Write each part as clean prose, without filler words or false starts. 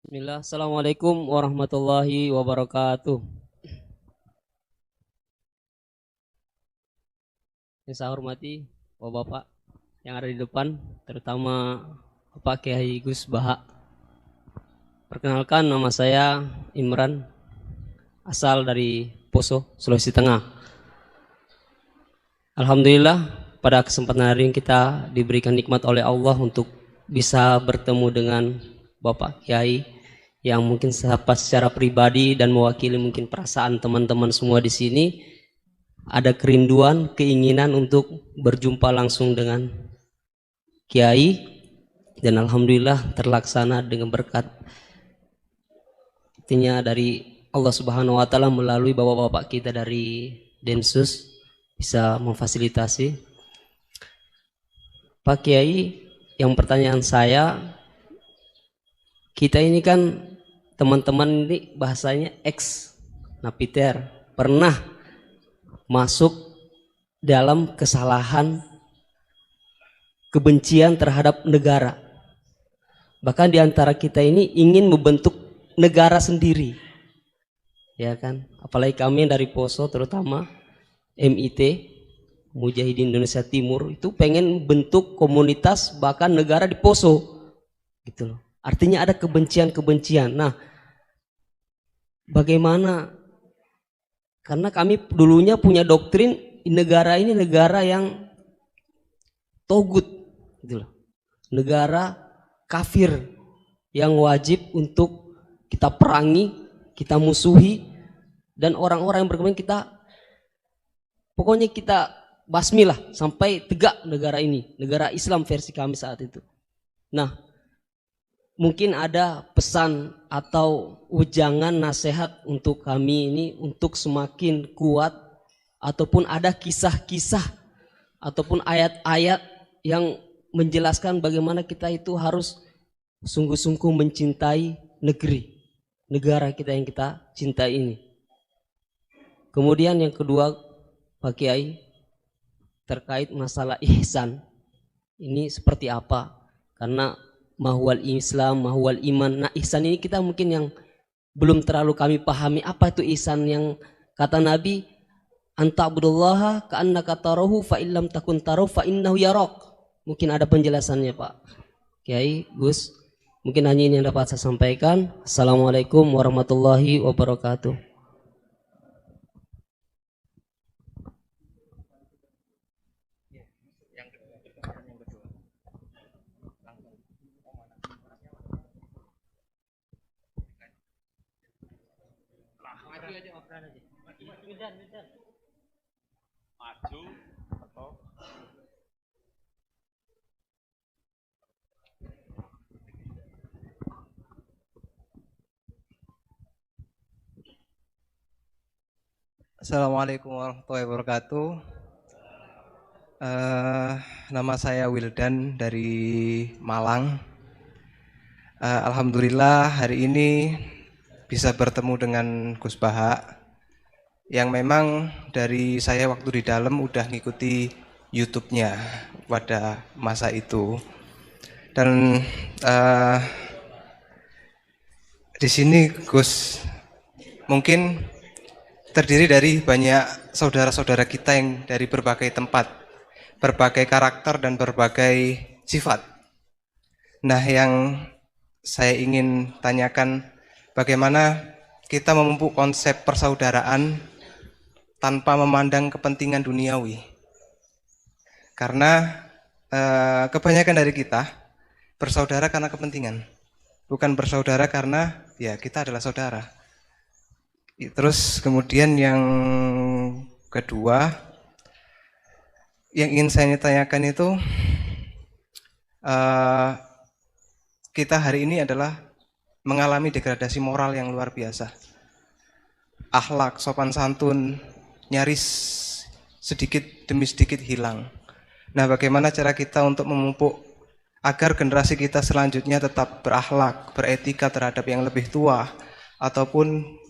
Bismillah. Assalamualaikum warahmatullahi wabarakatuh. Yang saya hormati Bapak-Bapak yang ada di depan, terutama Bapak Kiai Gus Baha. Perkenalkan, nama saya Imran, asal dari Poso, Sulawesi Tengah. Alhamdulillah, pada kesempatan hari ini kita diberikan nikmat oleh Allah untuk bisa bertemu dengan Bapak Kiai yang mungkin secara pribadi dan mewakili mungkin perasaan teman-teman semua di sini, ada kerinduan, keinginan untuk berjumpa langsung dengan Kiai, dan alhamdulillah terlaksana dengan berkat artinya dari Allah Subhanahu wa taala melalui bapak-bapak kita dari Densus bisa memfasilitasi. Pak Kiai, yang pertanyaan saya, kita ini kan teman-teman ini bahasanya ex napiter, pernah masuk dalam kesalahan kebencian terhadap negara. Bahkan di antara kita ini ingin membentuk negara sendiri. Ya kan? Apalagi kami dari Poso, terutama MIT, Mujahidin Indonesia Timur, itu pengen bentuk komunitas bahkan negara di Poso. Gitu loh. Artinya ada kebencian-kebencian. Nah, bagaimana? Karena kami dulunya punya doktrin negara ini negara yang togut, gitu loh. Negara kafir yang wajib untuk kita perangi, kita musuhi, dan orang-orang yang berkembang kita, pokoknya kita basmi lah sampai tegak negara ini, negara Islam versi kami saat itu. Nah, mungkin ada pesan atau ujangan nasihat untuk kami ini untuk semakin kuat, ataupun ada kisah-kisah ataupun ayat-ayat yang menjelaskan bagaimana kita itu harus sungguh-sungguh mencintai negara kita yang kita cintai ini. Kemudian yang kedua, Pak Kiai, terkait masalah ihsan ini seperti apa? Karena mahwal Islam, mahwal iman. Nah, ihsan ini kita mungkin yang belum terlalu kami pahami apa itu ihsan, yang kata Nabi, anta'budullaha ka'annaka tarahu fa illam takun tarahu fa innahu yarak. Mungkin ada penjelasannya Pak Kiai Gus. Mungkin hanya ini yang dapat saya sampaikan. Assalamualaikum warahmatullahi wabarakatuh. Assalamualaikum warahmatullahi wabarakatuh. Nama saya Wildan dari Malang. Alhamdulillah hari ini bisa bertemu dengan Gus Baha, yang memang dari saya waktu di dalam udah ngikuti YouTube-nya pada masa itu. Dan di sini Gus mungkin terdiri dari banyak saudara-saudara kita yang dari berbagai tempat, berbagai karakter dan berbagai sifat. Nah, yang saya ingin tanyakan, bagaimana kita memupuk konsep persaudaraan tanpa memandang kepentingan duniawi. Karena kebanyakan dari kita bersaudara karena kepentingan, bukan bersaudara karena ya kita adalah saudara. Terus kemudian yang kedua yang ingin saya tanyakan itu, kita hari ini adalah mengalami degradasi moral yang luar biasa. Akhlak, sopan santun nyaris sedikit demi sedikit hilang. Nah, bagaimana cara kita untuk memupuk agar generasi kita selanjutnya tetap berakhlak, beretika terhadap yang lebih tua, ataupun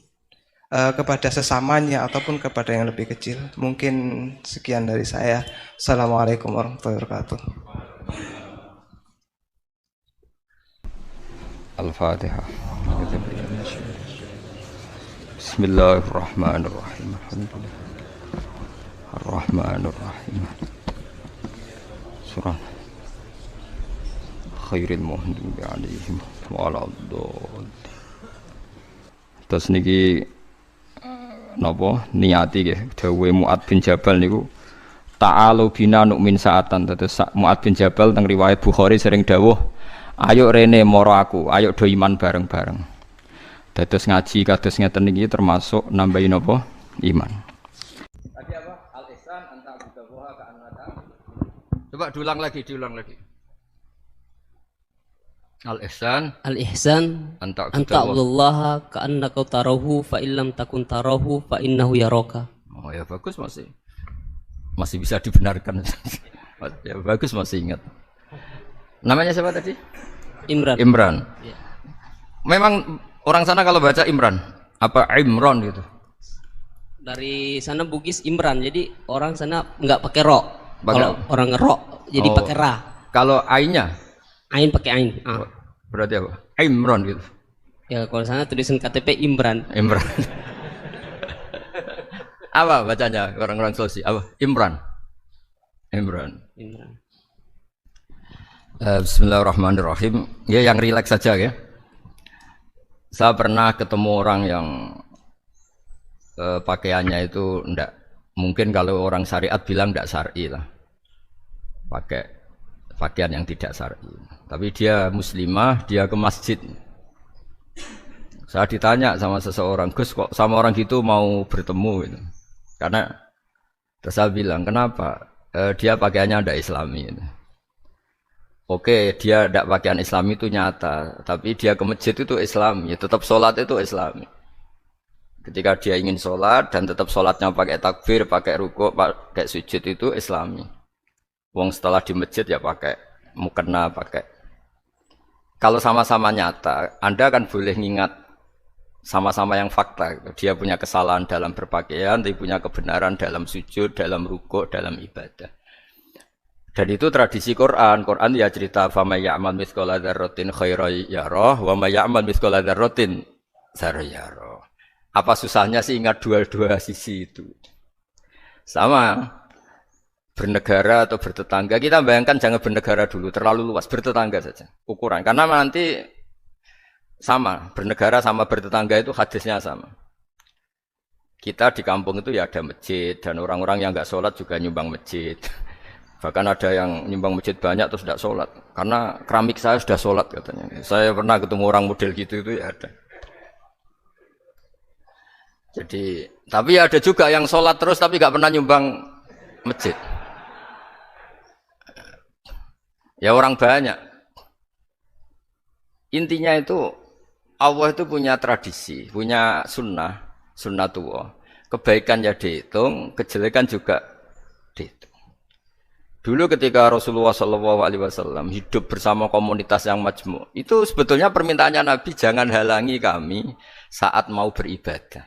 kepada sesamanya ataupun kepada yang lebih kecil. Mungkin sekian dari saya. Assalamualaikum warahmatullahi wabarakatuh. Al-Fatihah. Bismillahirrahmanirrahim. Alhamdulillah. Ar-Rahmanir-Rahim. Surah Khairil Muhdim alaihim waladhdallin. Terus niki napa niati nggih dawuhe Mu'ad bin Jabal niku ta'alu bina nu'min sa'atan. Terus Mu'ad bin Jabal teng riwayat Bukhari sering dawuh, ayo rene moro aku, ayo do iman bareng-bareng. Dados ngaji kados ngeten niki termasuk nambahi napa iman. Tadi apa? Al-ihsan anta budawaha ka annaka. Coba diulang lagi. Al-ihsan anta abdullaha ka'annaka tarahu fa illam takun tarahu fa innahu yaraka. Oh ya bagus, masih bisa dibenarkan. Ya bagus, masih ingat. Namanya siapa tadi? Imran. Ya. Memang orang sana kalau baca Imran apa Imron gitu. Dari sana Bugis Imran, jadi orang sana nggak pakai ro. Kalau orang ngerok jadi pakai ra. Kalau ainnya? Ain pakai ain. Berarti apa? Imron gitu. Ya kalau sana tulisan KTP Imran. Apa bacanya orang-orang Sulawesi? Apa? Imran. Bismillahirrahmanirrahim. Ya yang rileks saja ya. Saya pernah ketemu orang yang pakaiannya itu enggak, mungkin kalau orang syariat bilang enggak syar'i lah, pakai pakaian yang tidak syar'i. Tapi dia muslimah, dia ke masjid. Saya ditanya sama seseorang, Gus kok sama orang gitu mau bertemu gitu. Karena terus saya bilang kenapa? Dia pakaiannya enggak islami gitu. Oke, dia tidak pakaian Islam itu nyata, tapi dia ke masjid itu Islam, ya tetap sholat itu Islam. Ketika dia ingin sholat dan tetap sholatnya pakai takbir, pakai rukuk, pakai sujud itu Islami. Wong setelah di masjid ya pakai mukena, pakai. Kalau sama-sama nyata, Anda kan boleh ngingat sama-sama yang fakta. Dia punya kesalahan dalam berpakaian, dia punya kebenaran dalam sujud, dalam rukuk, dalam ibadah. Dan itu tradisi Quran. Quran ya cerita famay ya'mal mithqala dzarratin khairan yarah wa may ya'mal mithqala dzarratin syarran yarah. Apa susahnya sih ingat dua-dua sisi itu? Sama bernegara atau bertetangga, kita bayangkan jangan bernegara dulu, terlalu luas, bertetangga saja ukuran. Karena nanti sama, bernegara sama bertetangga itu hadisnya sama. Kita di kampung itu ya ada masjid dan orang-orang yang enggak sholat juga nyumbang masjid. Bahkan ada yang nyumbang masjid banyak terus tidak sholat. Karena keramik saya sudah sholat katanya. Saya pernah ketemu orang model gitu itu ya ada. Jadi, tapi ada juga yang sholat terus tapi nggak pernah nyumbang masjid. Ya orang banyak. Intinya itu Allah itu punya tradisi, punya sunnah tua. Kebaikan ya dihitung, kejelekan juga dihitung. Dulu ketika Rasulullah SAW hidup bersama komunitas yang majmu', itu sebetulnya permintaannya Nabi jangan halangi kami saat mau beribadah.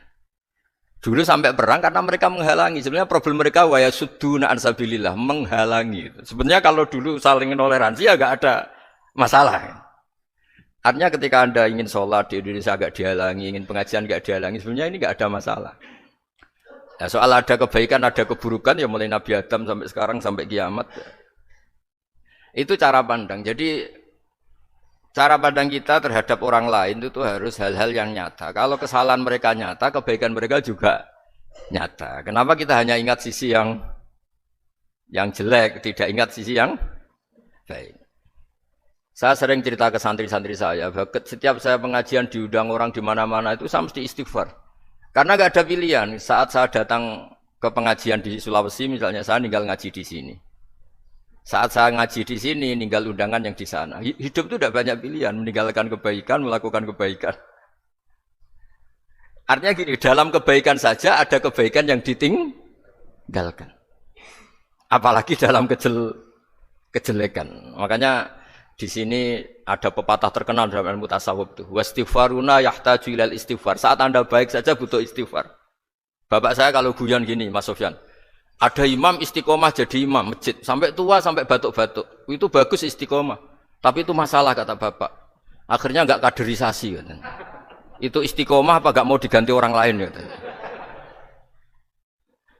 Dulu sampai perang karena mereka menghalangi. Sebenarnya problem mereka wa yasudduna an sabilillah, menghalangi. Sebenarnya kalau dulu saling toleransi ya enggak ada masalah. Artinya ketika Anda ingin sholat di Indonesia agak dihalangi, ingin pengajian enggak dihalangi, sebenarnya ini enggak ada masalah. Ya, soal ada kebaikan, ada keburukan ya mulai Nabi Adam sampai sekarang sampai kiamat. Itu cara pandang. Jadi cara pandang kita terhadap orang lain itu harus hal-hal yang nyata. Kalau kesalahan mereka nyata, kebaikan mereka juga nyata. Kenapa kita hanya ingat sisi yang jelek, tidak ingat sisi yang baik? Saya sering cerita ke santri-santri saya, setiap saya pengajian diundang orang di mana-mana itu saya mesti istighfar. Karena nggak ada pilihan. Saat saya datang ke pengajian di Sulawesi, misalnya saya tinggal ngaji di sini. Saat saya ngaji di sini, tinggal undangan yang di sana. Hidup itu tidak banyak pilihan, meninggalkan kebaikan, melakukan kebaikan. Artinya gini, dalam kebaikan saja ada kebaikan yang ditinggalkan. Apalagi dalam kejelekan. Makanya di sini ada pepatah terkenal dalam ilmu tasawuf tuh. Wastighfaruna yahtaju ilal istighfar. Saat Anda baik saja butuh istighfar. Bapak saya kalau guyon gini, Mas Sofyan. Ada imam istiqomah jadi imam masjid sampai tua sampai batuk-batuk. Itu bagus istiqomah. Tapi itu masalah kata Bapak. Akhirnya enggak kaderisasi katanya. Itu istiqomah apa gak mau diganti orang lain gitu.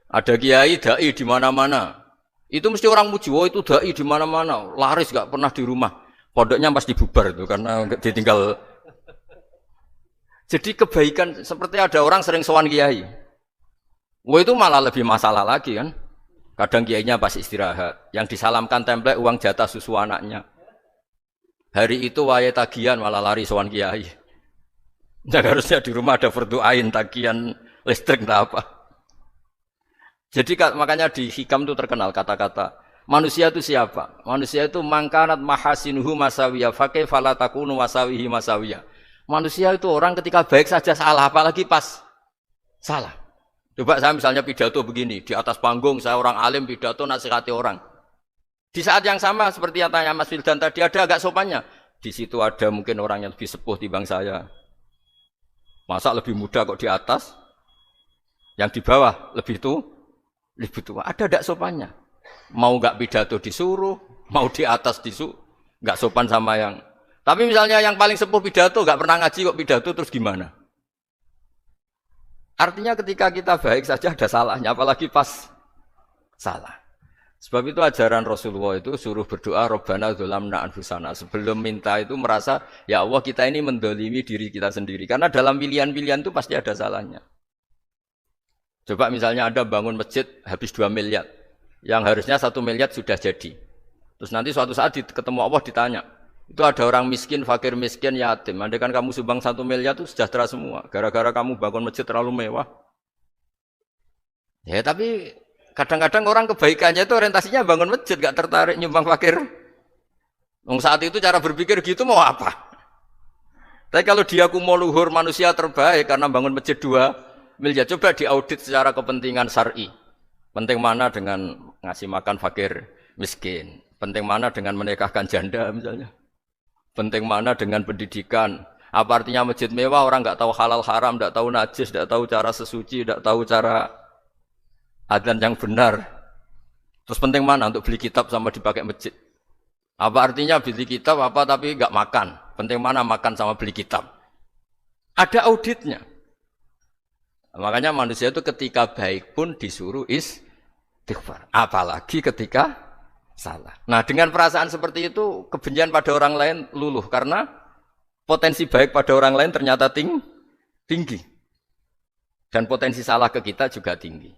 Ada kiai dai di mana-mana. Itu mesti orang muji, oh itu dai di mana-mana, laris gak pernah di rumah. Pondoknya pasti bubar itu karena ditinggal. Jadi kebaikan seperti ada orang sering sowan kiai. Wah itu malah lebih masalah lagi kan. Kadang kiainya pas istirahat, yang disalamkan template uang jatah susu anaknya. Hari itu waya tagihan malah lari sowan kiai. Nah, harusnya di rumah ada fardu ain tagihan listrik entah apa. Jadi makanya di hikam itu terkenal kata-kata manusia itu siapa? Manusia itu mangkanat mahasinuhu masawiyah fakih falatakunu masawihi masawiyah. Manusia itu orang ketika baik saja salah, apalagi pas salah. Coba saya misalnya pidato begini, di atas panggung saya orang alim pidato nasihati orang. Di saat yang sama seperti yang tanya Mas Wildan tadi, ada agak sopannya. Di situ ada mungkin orang yang lebih sepuh timbang saya. Masa lebih muda kok di atas? Yang di bawah lebih tua. Ada agak sopannya. Mau gak pidato disuruh, mau di atas disuruh, gak sopan sama yang. Tapi misalnya yang paling sepuh pidato gak pernah ngaji kok pidato terus gimana? Artinya ketika kita baik saja ada salahnya, apalagi pas salah. Sebab itu ajaran Rasulullah itu suruh berdoa Rabbana dzolamna anfusana. Sebelum minta itu merasa, ya Allah kita ini mendolimi diri kita sendiri. Karena dalam pilihan-pilihan itu pasti ada salahnya. Coba misalnya Anda bangun masjid habis 2 miliar. Yang harusnya 1 miliar sudah jadi. Terus nanti suatu saat ketemu Allah ditanya. Itu ada orang miskin, fakir miskin, yatim. Andai kan kamu sumbang 1 miliar itu sejahtera semua. Gara-gara kamu bangun masjid terlalu mewah. Ya tapi kadang-kadang orang kebaikannya itu orientasinya bangun masjid, gak tertarik nyumbang fakir. Saat itu cara berpikir gitu mau apa? Tapi kalau dia mau luhur manusia terbaik karena bangun masjid 2 miliar, coba diaudit secara kepentingan syar'i. Penting mana dengan ngasih makan fakir miskin? Penting mana dengan menikahkan janda misalnya? Penting mana dengan pendidikan? Apa artinya masjid mewah orang nggak tahu halal haram, nggak tahu najis, nggak tahu cara sesuci, nggak tahu cara adzan yang benar. Terus penting mana untuk beli kitab sama dipakai masjid? Apa artinya beli kitab apa tapi nggak makan? Penting mana makan sama beli kitab? Ada auditnya. Makanya manusia itu ketika baik pun disuruh istighfar. Apalagi ketika salah. Nah dengan perasaan seperti itu kebencian pada orang lain luluh karena potensi baik pada orang lain ternyata tinggi dan potensi salah ke kita juga tinggi.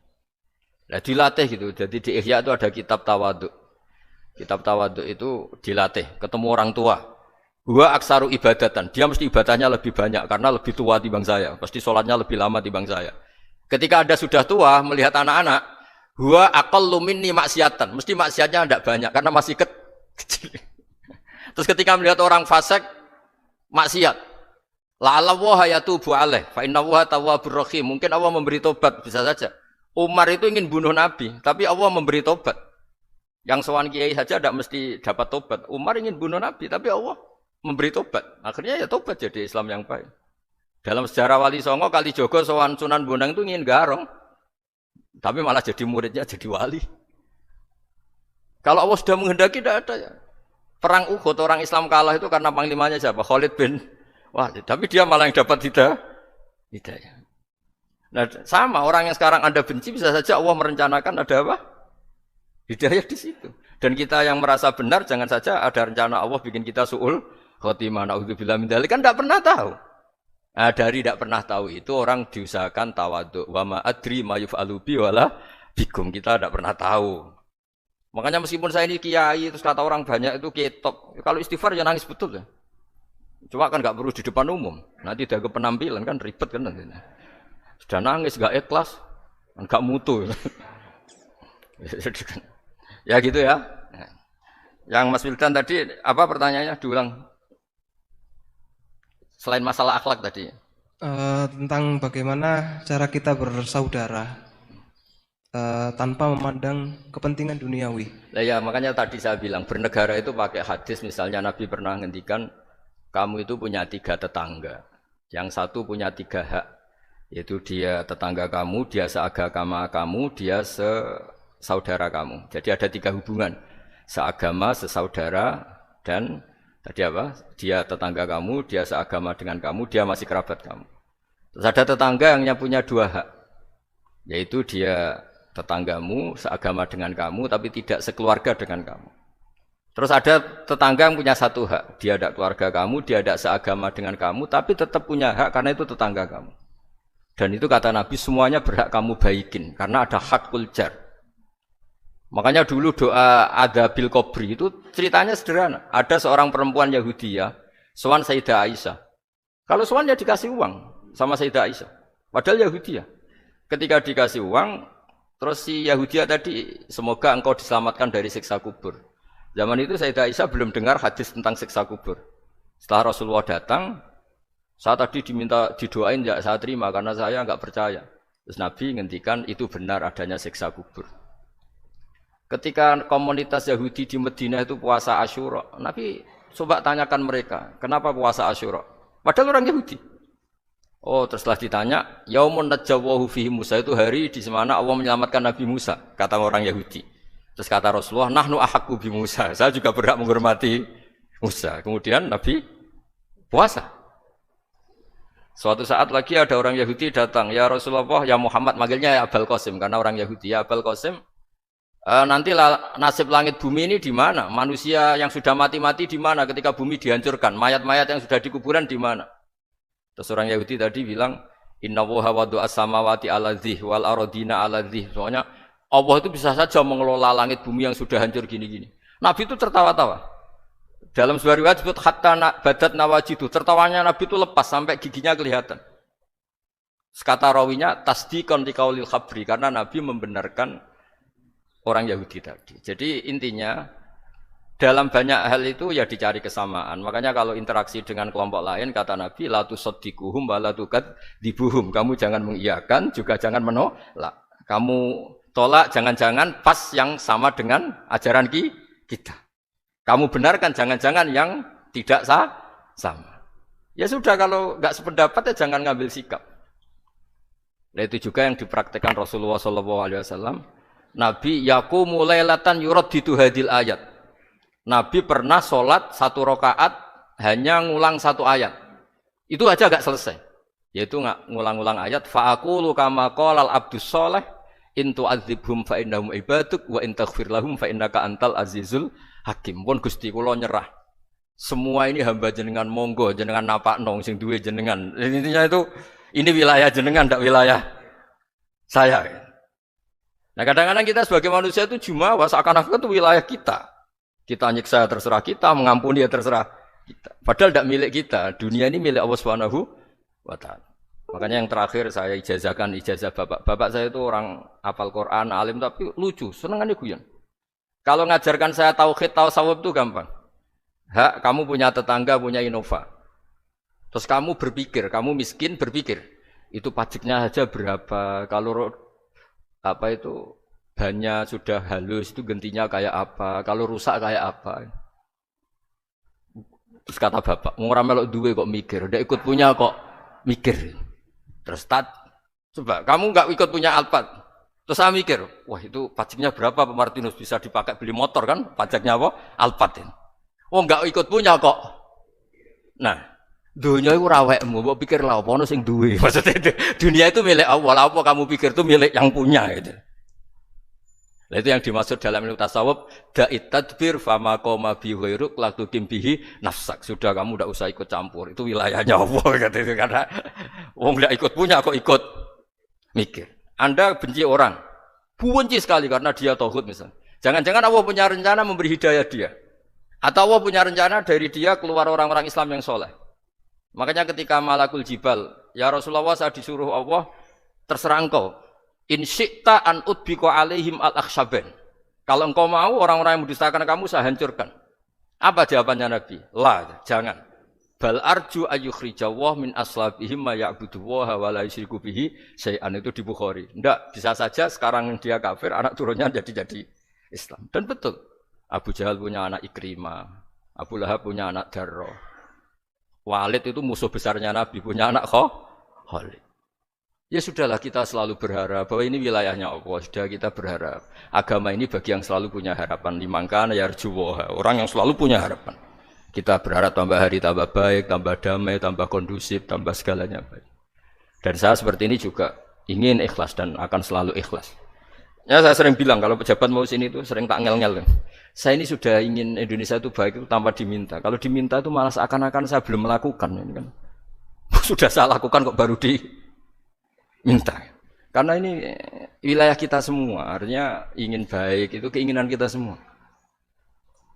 Nah dilatih gitu. Jadi di Ihya itu ada kitab tawaduk. Kitab tawaduk itu dilatih. Ketemu orang tua. Gua aksaru ibadatan. Dia mesti ibadahnya lebih banyak karena lebih tua timbang saya. Pasti sholatnya lebih lama timbang saya. Ketika Anda sudah tua melihat anak-anak. Gua aqallu minni maksiatan. Mesti maksiatnya tidak banyak karena masih kecil. Terus ketika melihat orang fasik maksiat, la'alla wa yatubu alaih fa inna wa tawwabur rahim. Mungkin Allah memberi tobat bisa saja. Umar itu ingin bunuh Nabi, tapi Allah memberi tobat. Yang sowan kiai saja tidak mesti dapat tobat. Umar ingin bunuh Nabi, tapi Allah memberi tobat. Akhirnya ya tobat jadi Islam yang baik. Dalam sejarah Wali Songo Kalijogo sowan Sunan Bonang itu ingin garong. Tapi malah jadi muridnya jadi wali. Kalau Allah sudah menghendaki tidak ada ya. Perang Uhud orang Islam kalah itu karena panglimanya siapa? Khalid bin Walid. Tapi dia malah yang dapat hidayah. Nah, sama orang yang sekarang Anda benci bisa saja Allah merencanakan ada apa? Hidayah di situ. Dan kita yang merasa benar jangan saja ada rencana Allah bikin kita su'ul khotimah. Na'udzubillah min dzalik kan tidak pernah tahu. Nah, dari tidak pernah tahu itu orang diusahakan tawaduk. Wa ma adri ma yuf'alu bi wala bikum. Kita tidak pernah tahu. Makanya meskipun saya ini kiai terus kata orang banyak itu ketop. Kalau istighfar ya nangis betul ya. Cuma kan nggak perlu di depan umum. Nanti ada penampilan kan ribet kan nanti. Sudah nangis nggak ikhlas, nggak mutu. Ya gitu ya. Yang Mas Wildan tadi apa pertanyaannya diulang? Selain masalah akhlak tadi. Tentang bagaimana cara kita bersaudara tanpa memandang kepentingan duniawi. Nah, ya makanya tadi saya bilang bernegara itu pakai hadis misalnya Nabi pernah ngendikan kamu itu punya 3 tetangga. Yang satu punya 3 hak. Yaitu dia tetangga kamu, dia seagama kamu, dia sesaudara kamu. Jadi ada 3 hubungan. Seagama, sesaudara, dan Tadi apa? Dia tetangga kamu, dia seagama dengan kamu, dia masih kerabat kamu. Terus ada tetangga yang punya dua hak, yaitu dia tetanggamu, seagama dengan kamu, tapi tidak sekeluarga dengan kamu. Terus ada tetangga yang punya satu hak, dia ada keluarga kamu, dia ada seagama dengan kamu, tapi tetap punya hak karena itu tetangga kamu. Dan itu kata Nabi, semuanya berhak kamu baikin, karena ada hakul jar. Makanya dulu doa ada bil kubri itu ceritanya sederhana. Ada seorang perempuan Yahudi ya, sowan Sayyidah Aisyah. Kalau sowan ya dikasih uang sama Sayyidah Aisyah. Padahal Yahudi ya. Ketika dikasih uang, terus si Yahudi tadi, semoga engkau diselamatkan dari siksa kubur. Zaman itu Sayyidah Aisyah belum dengar hadis tentang siksa kubur. Setelah Rasulullah datang, saya tadi diminta didoain, ya saya terima karena saya enggak percaya. Terus Nabi ngendikan itu benar adanya siksa kubur. Ketika komunitas Yahudi di Madinah itu puasa Asyura, Nabi coba tanyakan mereka, kenapa puasa Asyura? Padahal orang Yahudi. Oh, terus setelah ditanya, Yaumun najjawahu fihi Musa, itu hari di mana Allah menyelamatkan Nabi Musa, kata orang Yahudi. Terus kata Rasulullah, nahnu ahaqqu bi Musa, saya juga berhak menghormati Musa. Kemudian Nabi puasa. Suatu saat lagi ada orang Yahudi datang, ya Rasulullah, ya Muhammad, manggilnya ya Abul Qasim karena orang Yahudi, ya Abul Qasim. Nanti nasib langit bumi ini di mana? Manusia yang sudah mati-mati di mana ketika bumi dihancurkan? Mayat-mayat yang sudah di kuburan di mana? Terus orang Yahudi tadi bilang, Inna woha wadu'a samawati ala dzih wal arodina ala dzih. Soalnya Allah itu bisa saja mengelola langit bumi yang sudah hancur gini-gini. Nabi itu tertawa-tawa. Dalam sebuah riwayat disebut hatta badat nawajidu. Tertawanya Nabi itu lepas sampai giginya kelihatan. Kata rawinya tasdiqan liqaulil khabri, karena Nabi membenarkan orang Yahudi tadi. Jadi intinya dalam banyak hal itu ya dicari kesamaan. Makanya kalau interaksi dengan kelompok lain kata Nabi la tusaddiquhum wa la tukadzibuhum. Kamu jangan mengiyakan juga jangan menolak. Kamu tolak jangan-jangan pas yang sama dengan ajaran kita. Kamu benarkan jangan-jangan yang tidak sama. Ya sudah, kalau enggak sependapat ya jangan ngambil sikap. Nah, itu juga yang dipraktikkan Rasulullah SAW. Nabi yaqumu lailatan yuraddidu hadil ayat. Nabi pernah sholat 1 rakaat hanya ngulang 1 ayat. Itu aja agak selesai. Yaitu ngulang-ngulang ayat fa'aqulu kama qalal abdus sholih in tu'adzibhum fa innahum ibaduk wa in taghfir lahum fa innaka antal azizul hakim. Pun Gusti kula nyerah. Semua ini hamba jenengan, monggo jenengan napakno sing duwe jenengan. Intinya itu ini wilayah jenengan ndak wilayah saya. Nah kadang-kadang kita sebagai manusia itu jumawa seakan-akan itu wilayah kita. Kita nyiksa terserah kita, mengampuni ya terserah kita. Padahal tidak milik kita. Dunia ini milik Allah Subhanahu wa Ta'ala. Makanya yang terakhir saya ijazah bapak. Bapak saya itu orang hafal Quran, alim tapi lucu, senengannya guyon. Kalau ngajarkan saya tauhid, tasawuf itu gampang. Hak, kamu punya tetangga, punya Innova. Terus kamu berpikir, kamu miskin berpikir. Itu pajaknya saja berapa, kalau apa itu bannya sudah halus itu gantinya kayak apa, kalau rusak kayak apa. Terus kata bapak, orang melok duwe kok mikir, udah ikut punya kok mikir. Terus coba kamu nggak ikut punya Alphard, terus saya mikir, wah itu pajaknya berapa Pak Martinus, bisa dipakai beli motor kan, pajaknya apa? Alphard ini. Oh nggak ikut punya kok. Nah, dunia itu rawekmu, mbok pikir lah apa ono sing duwe. Maksudnya dunia itu milik Allah, apa kamu pikir itu milik yang punya gitu. Nah, itu yang dimaksud dalam ilmu tasawuf, da'it tadbir fama qoma bi ghairuk la tuqim bihi nafsak. Sudah kamu enggak usah ikut campur, itu wilayahnya Allah gitu karena wong enggak ikut punya kok ikut mikir. Anda benci orang, benci sekali karena dia tauhid misalnya. Jangan-jangan Allah punya rencana memberi hidayah dia. Atau Allah punya rencana dari dia keluar orang-orang Islam yang soleh. Makanya ketika malakul jibal, ya Rasulullah saya disuruh Allah, terserah engkau. In syi'ta an udbika alaihim al-akhshaban. Kalau engkau mau orang-orang yang mendustakan kamu saya hancurkan. Apa jawabannya Nabi? La, jangan. Bal arju ayyukhrijawah min aslabihim ma ya'budu wa la yusyriku bihi syai'an, itu di Bukhari. Enggak, bisa saja sekarang dia kafir, anak turunnya jadi Islam. Dan betul. Abu Jahal punya anak Ikrimah, Abu Lahab punya anak Darrah. Walid itu musuh besarnya Nabi, punya anak Khalid. Ya sudahlah, kita selalu berharap bahwa ini wilayahnya Allah. Sudah kita berharap. Agama ini bagi yang selalu punya harapan. Limangkana yarjuwaha, orang yang selalu punya harapan. Kita berharap tambah hari tambah baik, tambah damai, tambah kondusif, tambah segalanya baik. Dan saya seperti ini juga ingin ikhlas dan akan selalu ikhlas. Ya saya sering bilang kalau pejabat mau sini itu sering tak ngel-ngel. Saya ini sudah ingin Indonesia itu baik itu tanpa diminta. Kalau diminta itu malah seakan-akan saya belum melakukan. Ini kan. Sudah saya lakukan kok baru diminta. Karena ini wilayah kita semua, artinya ingin baik itu keinginan kita semua.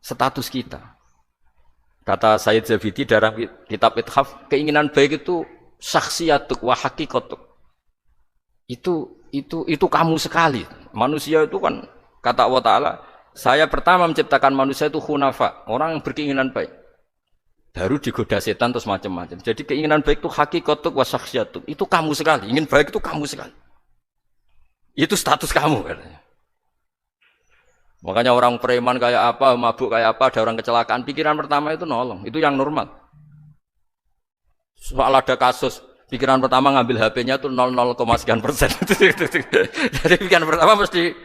Status kita. Kata Sayyid Zabidi dalam kitab Ithaf, keinginan baik itu syakhsiyatuk wa haqiqatuk. Itu kamu sekali. Manusia itu kan kata Allah Ta'ala, saya pertama menciptakan manusia itu khunafa, orang yang berkeinginan baik. Baru digoda setan terus macam-macam. Jadi keinginan baik itu haqiqatuk wa syakhsiyatuk. Itu kamu sekali. Ingin baik itu kamu sekali. Itu status kamu katanya. Makanya orang preman kayak apa, mabuk kayak apa, ada orang kecelakaan, pikiran pertama itu nolong, itu yang normal. Soal ada kasus, pikiran pertama ngambil HP-nya itu 0,sekian%. Jadi pikiran pertama mesti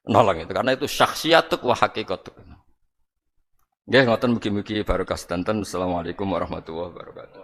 nolong itu, karena itu syakhsiyatuk wa haqiqatuk. Nggih, ngoten mugi-mugi barokah sedanten. Assalamualaikum warahmatullahi wabarakatuh.